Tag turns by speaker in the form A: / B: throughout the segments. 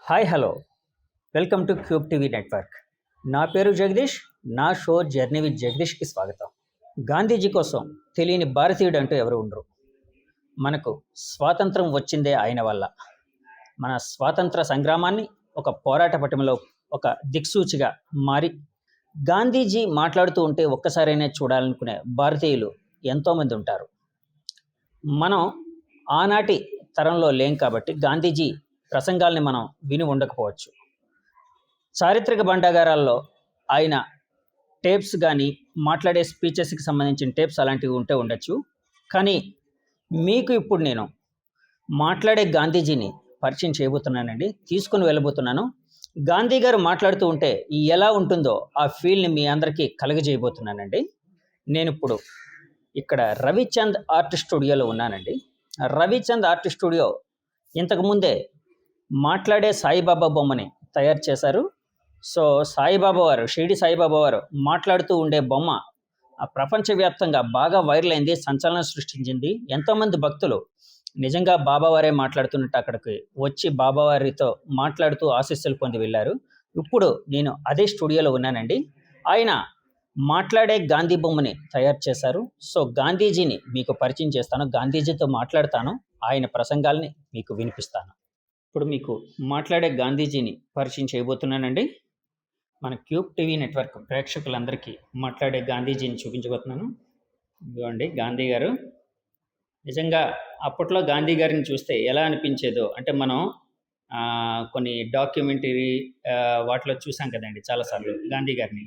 A: Hi hello welcome to cube TV network. నా పేరు జగదీష్. నా షో జర్నీ విత్ జగదీష్కి స్వాగతం. గాంధీజీ కోసం తెలియని భారతీయుడు అంటూ ఎవరు ఉండరు. మనకు స్వాతంత్రం వచ్చిందే ఆయన వల్ల. మన స్వాతంత్ర సంగ్రామాన్ని ఒక పోరాట పటిమలో ఒక దిక్సూచిగా మారి గాంధీజీ మాట్లాడుతూ ఉంటే ఒక్కసారైనా చూడాలనుకునే భారతీయులు ఎంతోమంది ఉంటారు. మనం ఆనాటి తరంలో లేం కాబట్టి గాంధీజీ ప్రసంగాల్ని మనం విని ఉండకపోవచ్చు. చారిత్రక భాండాగారాల్లో ఆయన టేప్స్ కానీ మాట్లాడే స్పీచెస్కి సంబంధించిన టేప్స్ అలాంటివి ఉంటే ఉండొచ్చు. కానీ మీకు ఇప్పుడు నేను మాట్లాడే గాంధీజీని పరిచయం చేయబోతున్నానండి, తీసుకుని వెళ్ళబోతున్నాను. గాంధీ గారు మాట్లాడుతూ ఉంటే ఎలా ఉంటుందో ఆ ఫీల్ని మీ అందరికీ కలుగజేయబోతున్నానండి. నేను ఇప్పుడు ఇక్కడ రవిచంద్ ఆర్ట్ స్టూడియోలో ఉన్నానండి. రవిచంద్ ఆర్ట్ స్టూడియో ఇంతకుముందే మాట్లాడే సాయిబాబా బొమ్మని తయారు చేశారు. సో సాయిబాబా వారు, షిరిడి సాయిబాబా వారు మాట్లాడుతూ ఉండే బొమ్మ ప్రపంచవ్యాప్తంగా బాగా వైరల్ అయింది, సంచలనం సృష్టించింది. ఎంతోమంది భక్తులు నిజంగా బాబావారే మాట్లాడుతున్నట్టు అక్కడికి వచ్చి బాబావారితో మాట్లాడుతూ ఆశీస్సులు పొంది వెళ్ళారు. ఇప్పుడు నేను అదే స్టూడియోలో ఉన్నానండి. ఆయన మాట్లాడే గాంధీ బొమ్మని తయారు చేశారు. సో గాంధీజీని మీకు పరిచయం చేస్తాను, గాంధీజీతో మాట్లాడతాను, ఆయన ప్రసంగాల్ని మీకు వినిపిస్తాను. ఇప్పుడు మీకు మాట్లాడే గాంధీజీని పరిచయం చేయబోతున్నానండి. మన క్యూబ్ టీవీ నెట్వర్క్ ప్రేక్షకులందరికీ మాట్లాడే గాంధీజీని చూపించబోతున్నాను. ఇదిగోండి గాంధీ గారు. నిజంగా అప్పట్లో గాంధీ గారిని చూస్తే ఎలా అనిపించేదో అంటే మనం కొన్ని డాక్యుమెంటరీ వాటిలో చూసాం కదండి చాలాసార్లు గాంధీ గారిని.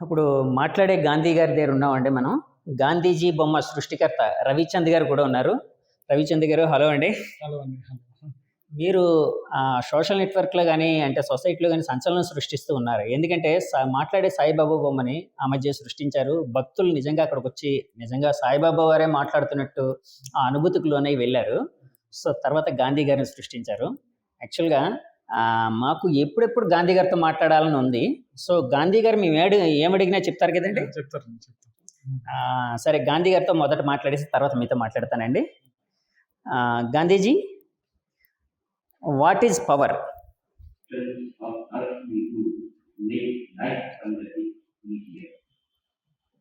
A: అప్పుడు మాట్లాడే గాంధీ గారి దగ్గర ఉన్నామండి మనం. గాంధీజీ బొమ్మ సృష్టికర్త రవిచంద్ గారు కూడా ఉన్నారు. రవిచంద్ గారు హలో అండి.
B: హలో అండి.
A: మీరు సోషల్ నెట్వర్క్లో కానీ అంటే సొసైటీలో కానీ సంచలనం సృష్టిస్తూ ఉన్నారు. ఎందుకంటే మాట్లాడే సాయిబాబా బొమ్మని ఆ మధ్య సృష్టించారు. భక్తులు నిజంగా అక్కడికి వచ్చి నిజంగా సాయిబాబా వారే మాట్లాడుతున్నట్టు ఆ అనుభూతికి లోనై వెళ్ళారు. సో తర్వాత గాంధీ గారిని సృష్టించారు. యాక్చువల్గా మాకు ఎప్పుడెప్పుడు గాంధీ గారితో మాట్లాడాలని ఉంది. సో గాంధీ గారు మేము ఏమడిగినా చెప్తారు కదండి.
B: చెప్తారు.
A: సరే గాంధీ గారితో మొదట మాట్లాడేసి తర్వాత మీతో మాట్లాడతానండి. Gandhiji, what is power?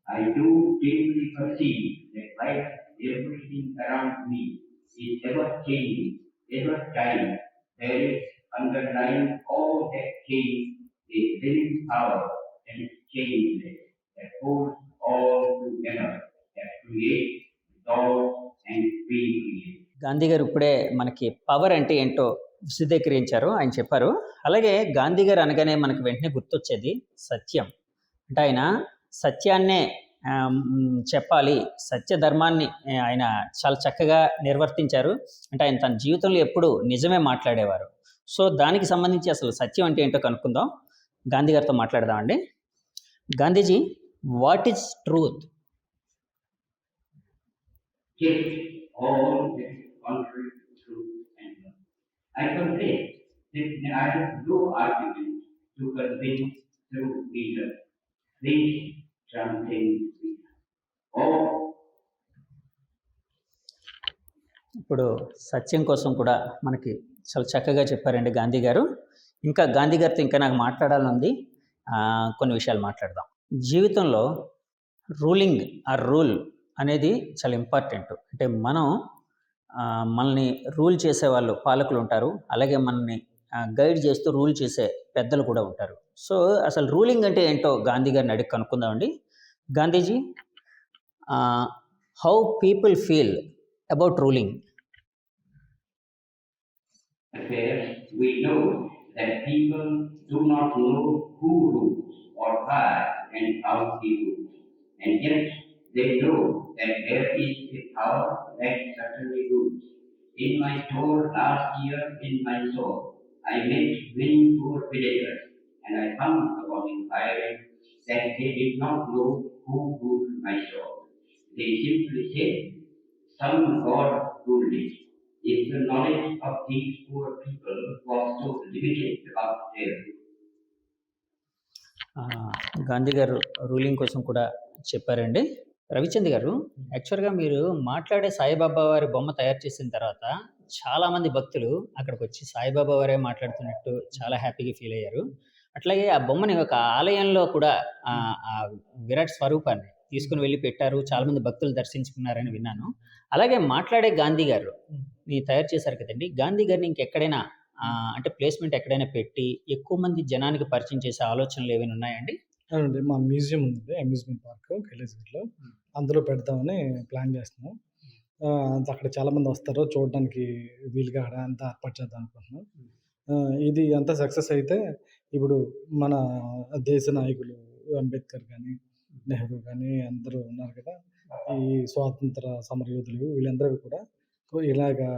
C: I do deeply perceive that like everything around me is ever changing, ever time. There is underlying all that change a living power and changeless that holds all together, that creates, dissolves and recreates.
A: Gandhi గారు ఇప్పుడే మనకి power అంటే ఏంటో విశదీకరించారు, ఆయన చెప్పారు. అలాగే గాంధీ గారు అనగానే మనకు వెంటనే గుర్తొచ్చేది సత్యం. అంటే ఆయన సత్యాన్నే చెప్పాలి, సత్య ధర్మాన్ని ఆయన చాలా చక్కగా నిర్వర్తించారు. అంటే ఆయన తన జీవితంలో ఎప్పుడు నిజమే మాట్లాడేవారు. సో దానికి సంబంధించి అసలు సత్యం అంటే ఏంటో కనుక్కుందాం, గాంధీ గారితో మాట్లాడదామండి. Gandhiji, what is truth?
C: All is contrary to truth and love. I confess that I have no argument to convince through reason. Please transcend reason.
A: ఇప్పుడు సత్యం కోసం కూడా మనకి చాలా చక్కగా చెప్పారండి గాంధీ గారు. ఇంకా గాంధీ గారితో ఇంకా నాకు మాట్లాడాలని ఉంది, కొన్ని విషయాలు మాట్లాడదాం. జీవితంలో రూలింగ్ ఆ రూల్ అనేది చాలా ఇంపార్టెంట్. అంటే మనల్ని రూల్ చేసేవాళ్ళు పాలకులు ఉంటారు, అలాగే మనల్ని గైడ్ చేస్తూ రూల్ చేసే పెద్దలు కూడా ఉంటారు. సో అసలు రూలింగ్ అంటే ఏంటో గాంధీ గారిని అడిగి కనుక్కుందామండి. Gandhiji, how people feel about ruling?
C: We know that people do not know who rules or why and how he rules, and yet they know that there is a power that certainly rules. In my store last year in Mysore, I met many poor villagers, and I found upon inquiry that they did not know who ruled Mysore. They simply said, some god ruled it. If the knowledge of these poor people was so limited about their
A: Gandhi గారు ruling కోసం కూడా చెప్పారండి. రవిచంద్ గారు, యాక్చువల్గా మీరు మాట్లాడే సాయిబాబా వారి బొమ్మ తయారు చేసిన తర్వాత చాలామంది భక్తులు అక్కడికొచ్చి సాయిబాబా వారే మాట్లాడుతున్నట్టు చాలా హ్యాపీగా ఫీల్ అయ్యారు. అట్లాగే ఆ బొమ్మని ఒక ఆలయంలో కూడా ఆ విరాట్ స్వరూపాన్ని తీసుకొని వెళ్లి పెట్టారు. చాలామంది భక్తులు దర్శించుకున్నారని విన్నాను. అలాగే మాట్లాడే గాంధీ గారు తయారు చేశారు కదండీ! గాంధీ గారిని ఇంకెక్కడైనా అంటే ప్లేస్‌మెంట్ ఎక్కడైనా పెట్టి ఎక్కువ మంది జనానికి పరిచయం చేసే ఆలోచనలు ఏమైనా ఉన్నాయండి?
B: అవునండి. మా మ్యూజియం ఉందండి. అమ్యూజ్‌మెంట్ పార్క్ కైలాసగిరిలో. అందులో పెడదామని ప్లాన్ చేస్తున్నాం. అక్కడ చాలామంది వస్తారు. చూడడానికి వీలుగా అంతా ఏర్పాటు చేద్దాం అనుకుంటున్నాం. ఇది అంతా సక్సెస్ అయితే ఇప్పుడు మన దేశ నాయకులు అంబేద్కర్ గాని, నెహ్రూ గాని అందరూ ఉన్నారు కదా! ఈ స్వాతంత్ర సమరయోధులు వీళ్ళందరూ కూడా ఇలాగా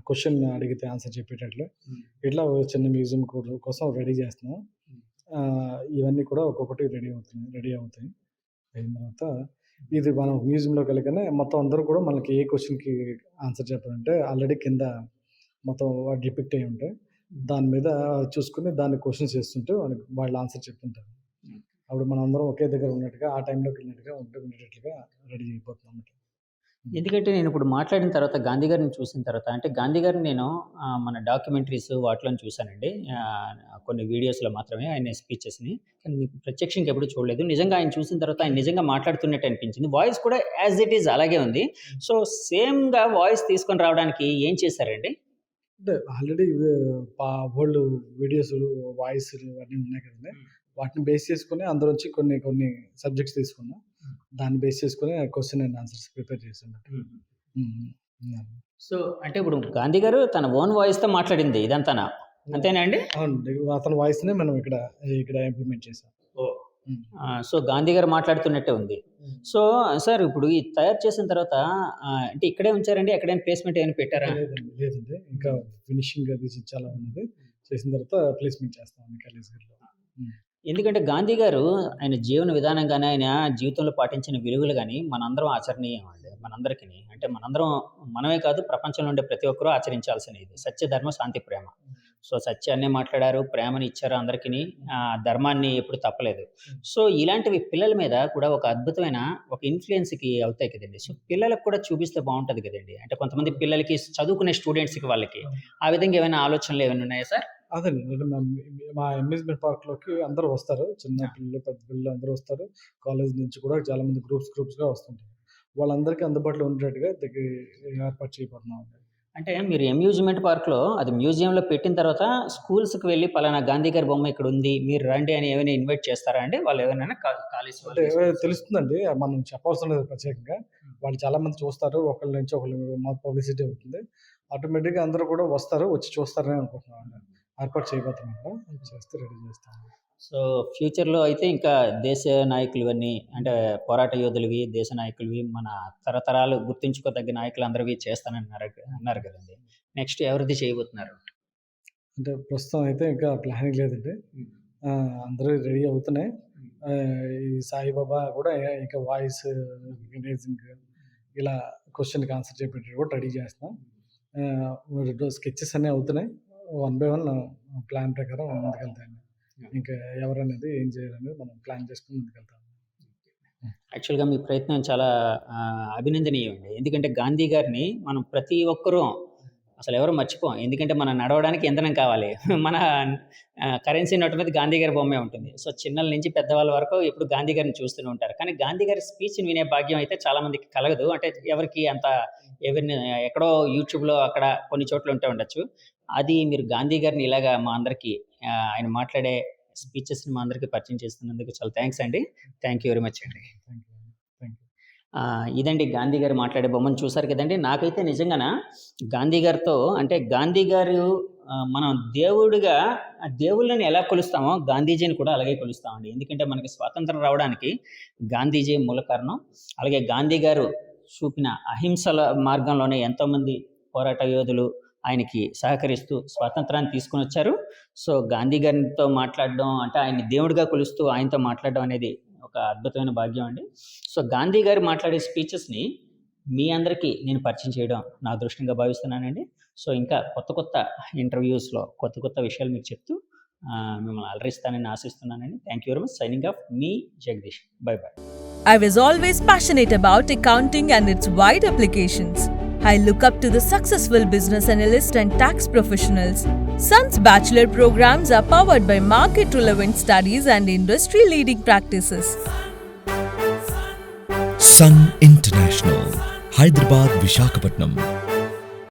B: క్వెషన్ అడిగితే ఆన్సర్ చెప్పేటట్లు ఇట్లా ఓ చిన్న మ్యూజియం కోసం రెడీ చేస్తున్నాం. ఇవన్నీ కూడా ఒక్కొక్కటి రెడీ అవుతాయి. అయిన తర్వాత ఇది మనం మ్యూజియంలో వెళ్ళగానే మొత్తం అందరూ కూడా మనకి ఏ క్వెషన్‌కి ఆన్సర్ చెప్పాలంటే ఆల్రెడీ కింద మొత్తం డిపిక్ట్ అయ్యి ఉంటాయి. దాని మీద చూసుకొని దాన్ని క్వెషన్స్ ఏస్తుంటే వాళ్ళు ఆన్సర్ చెప్తుంటారు. అప్పుడు మనందరం ఒకే దగ్గర ఉన్నట్టుగా ఆ టైంలోకి వెళ్ళినట్టుగా ఉండేటట్లుగా రెడీ అయిపోతున్నామన్నమాట.
A: ఎందుకంటే నేనిప్పుడు మాట్లాడిన తర్వాత గాంధీ గారిని చూసిన తర్వాత అంటే గాంధీ గారిని నేను మన డాక్యుమెంటరీస్ వాటిలోని చూసానండి. కొన్ని వీడియోస్‌లో మాత్రమే ఆయన స్పీచెస్‌ని. కానీ మీకు ప్రత్యక్షంగా ఎప్పుడు చూడలేదు. నిజంగా ఆయన చూసిన తర్వాత ఆయన నిజంగా మాట్లాడుతున్నట్టు అనిపించింది. వాయిస్ కూడా యాజ్ ఇట్ ఈజ్ అలాగే ఉంది. సో, సేమ్‌గా వాయిస్ తీసుకొని రావడానికి ఏం చేశారండి?
B: అంటే ఆల్రెడీ ఓల్డ్ వీడియోసులు, వాయిస్‌లు అన్నీ ఉన్నాయి కదండీ! వాటిని బేస్ చేసుకొని అందులోంచి కొన్ని సబ్జెక్ట్స్ తీసుకున్నా. దాన్ని బేస్ చేసుకొని క్వెషన్ అండ్ ఆన్సర్స్ ప్రిపేర్ చేశానన్నమాట. హ్మ్.
A: సో, అంటే ఇప్పుడు గాంధీ గారు తన ఓన్ వాయిస్‌తో మాట్లాడింది ఇదంతానా? అంతేనా అండి?
B: అవునండి. అతని వాయిస్‌నే మనం ఇక్కడ ఇంప్లిమెంట్ చేసాం.
A: ఓహ్!
B: హ్మ్.
A: సో, గాంధీ గారు మాట్లాడుతున్నట్టే ఉంది. సో, సార్ ఇప్పుడు ఇది తయారు చేసిన తర్వాత అంటే ఇక్కడే ఉంచారండి? ఎక్కడైనా ప్లేస్‌మెంట్ ఏమైనా పెట్టారా?
B: లేదండి. ఇంకా ఫినిషింగ్ అది చాలా ఉన్నది. చేసిన తర్వాత ప్లేస్‌మెంట్ చేస్తామండి కైలాసగిరిలో.
A: ఎందుకంటే గాంధీ గారు ఆయన జీవన విధానం గాని, ఆయన జీవితంలో పాటించిన విలువలు గాని మనందరం ఆచరణీయం అండి. మనందరికిని. అంటే మనమే కాదు ప్రపంచంలో ఉండే ప్రతి ఒక్కరు ఆచరించాల్సినది. సత్య, ధర్మ, శాంతి, ప్రేమ. సో, సత్యాన్నే మాట్లాడారు. ప్రేమని ఇచ్చారు అందరికిని. ధర్మాన్ని ఎప్పుడు తప్పలేదు. సో, ఇలాంటివి పిల్లల మీద కూడా ఒక అద్భుతమైన ఒక ఇన్‌ఫ్లూయెన్స్‌కి అవుతాయి కదండీ! సో, పిల్లలకు కూడా చూపిస్తే బావుంటది కదండీ! అంటే కొంతమంది పిల్లలకి చదువుకునే స్టూడెంట్స్‌కి వాళ్ళకి. ఆ విధంగా ఏమైనా ఆలోచనలు ఏమైనా ఉన్నాయా సార్?
B: అదేనండి. అంటే మా అమ్యూజ్‌మెంట్ పార్క్‌లోకి అందరూ వస్తారు. చిన్న పిల్లలు, పెద్ద పిల్లలు అందరూ వస్తారు. కాలేజ్ నుంచి కూడా చాలామంది గ్రూప్స్‌గా వస్తుంటారు. వాళ్ళందరికీ అందుబాటులో ఉండేటట్టుగా ఏర్పాటు చేయబోతున్నామండి.
A: అంటే మీరు అమ్యూజ్‌మెంట్ పార్క్‌లో అది మ్యూజియంలో పెట్టిన తర్వాత స్కూల్స్‌కి వెళ్లి పలానా గాంధీ గారి బొమ్మ ఇక్కడుంది. మీరు రండి అని ఏమైనా ఇన్వైట్ చేస్తారా అండి? వాళ్ళు ఎవరైనా కాలేజీ
B: అంటే
A: వాళ్ళు
B: తెలుస్తుందండి. మనం చెప్పవసరం లేదు ప్రత్యేకంగా. వాళ్ళు చాలామంది చూస్తారు. ఒకళ్ళ నుంచి ఒకళ్ళు పబ్లిసిటీ అవుతుంది. ఆటోమేటిక్‌గా అందరూ కూడా వస్తారు. వచ్చి చూస్తారని అనుకుంటున్నామండి. ఏర్పాటు చేయబోతున్నాము. చేస్తే రెడీ చేస్తాము.
A: సో, ఫ్యూచర్‌లో అయితే ఇంకా దేశ నాయకులు ఇవన్నీ అంటే పోరాట యోధులవి, దేశ నాయకులవి, మన తరతరాలు గుర్తుంచుకోదగ్గ నాయకులందరివి అన్నారు కదండీ! నెక్స్ట్ ఎవరిది చేయబోతున్నారు?
B: అంటే ప్రస్తుతం అయితే ఇంకా ప్లానింగ్ లేదండి. అందరూ రెడీ అవుతున్నాయి. ఈ సాయిబాబా కూడా ఇంకా వాయిస్ రికగ్నైజింగ్ ఇలా క్వెషన్‌కి ఆన్సర్ చెప్పేటట్టు కూడా రెడీ చేస్తున్నాం. స్కెచెస్ అన్నీ అవుతున్నాయి. వన్ బై వన్ ప్లాన్ ప్రకారం ముందుకెళ్తాయండి. ఇంకా ఎవరనేది ఏం చేయాలనేది మనం ప్లాన్ చేసుకొని ముందుకెళ్తాం.
A: యాక్చువల్‌గా మీ ప్రయత్నం చాలా అభినందనీయం అండి. ఎందుకంటే గాంధీ గారిని మనం ప్రతి ఒక్కరూ అసలెవరు మర్చిపోం. ఎందుకంటే మనం నడవడానికి ఇంధనం కావాలి. మన కరెన్సీ నోట్ మీద గాంధీ గారి బొమ్మే ఉంటుంది. సో, చిన్నల నుంచి పెద్దవాళ్ళ వరకు ఎప్పుడు గాంధీ గారిని చూస్తూనే ఉంటారు. కానీ గాంధీ గారి స్పీచ్‌ని వినే భాగ్యం అయితే చాలా మందికి కలగదు. అంటే ఎవరికీ అంత ఎక్కడో యూట్యూబ్‌లో అక్కడ కొన్ని చోట్ల ఉంటే ఉండొచ్చు. అది మీరు గాంధీ గారిని ఇలాగా మా అందరికీ ఆయన మాట్లాడే స్పీచెస్‌ని మా అందరికీ పరిచయం చేస్తున్నందుకు చాలా థాంక్స్ అండి. థాంక్ యూ వెరీ మచ్ అండి.
B: Thank you. Thank you.
A: ఇదండి గాంధీ గారు మాట్లాడే బొమ్మను చూసారు కదండీ! నాకైతే నిజంగాన గాంధీ గారితో అంటే గాంధీ గారు మనం దేవుళ్ళని ఎలా కొలుస్తామో గాంధీజీని కూడా అలాగే కొలుస్తామండి. ఎందుకంటే మనకి స్వాతంత్రం రావడానికి గాంధీజీ మూల కారణం. అలాగే గాంధీ గారు చూపిన అహింసల మార్గంలోనే ఎంతోమంది పోరాట యోధులు ఆయనకి సహకరిస్తూ స్వాతంత్రాన్ని తీసుకొనొచ్చారు. సో, గాంధీ గారితో మాట్లాడడం అంటే ఆయన్ని దేవుడిగా కొలుస్తూ ఆయనతో మాట్లాడడం అనేది ఒక అద్భుతమైన భాగ్యం అండి. సో, గాంధీ గారు మాట్లాడే స్పీచెస్‌ని మీ అందరికీ నేను పరిచయం చేయడం నా అదృష్టంగా భావిస్తున్నానండి. సో, ఇంకా కొత్త ఇంటర్వ్యూస్‌లో కొత్త విషయాలు మీకు చెప్తూ మిమ్మల్ని అలరిస్తానని ఆశిస్తున్నానండి. Thank you very much. Signing off మీ Jagadish. Bye.
D: I was always passionate about accounting and its wide applications. I look up to the successful business analyst and tax professionals. Sun's bachelor programs are powered by market-relevant studies and industry-leading practices.
E: Sun International, Hyderabad, Visakhapatnam.